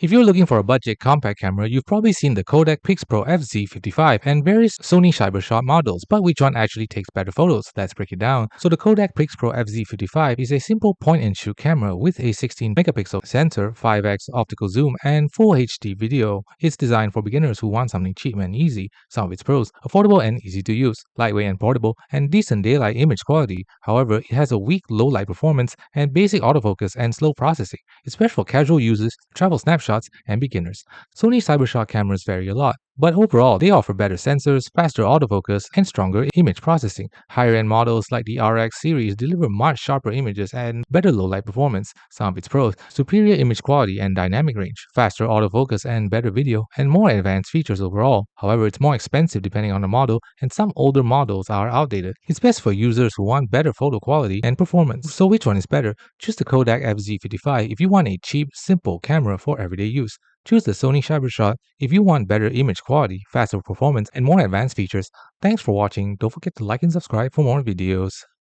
If you're looking for a budget compact camera, you've probably seen the Kodak PixPro FZ55 and various Sony CyberShot models, but which one actually takes better photos? Let's break it down. So the Kodak PixPro FZ55 is a simple point-and-shoot camera with a 16 megapixel sensor, 5x optical zoom, and full HD video. It's designed for beginners who want something cheap and easy. Some of its pros: affordable and easy to use, lightweight and portable, and decent daylight image quality. However, it has a weak low-light performance and basic autofocus and slow processing. It's best for casual users, travel snapshots, and beginners. Sony CyberShot cameras vary a lot, but overall they offer better sensors, faster autofocus, and stronger image processing. Higher-end models like the RX series deliver much sharper images and better low-light performance. Some of its pros: superior image quality and dynamic range, faster autofocus and better video, and more advanced features overall. However, it's more expensive depending on the model, and some older models are outdated. It's best for users who want better photo quality and performance. So which one is better? Choose the Kodak FZ55 if you want a cheap, simple camera for everyday use. Choose the Sony CyberShot if you want better image quality, faster performance, and more advanced features. Thanks for watching. Don't forget to like and subscribe for more videos.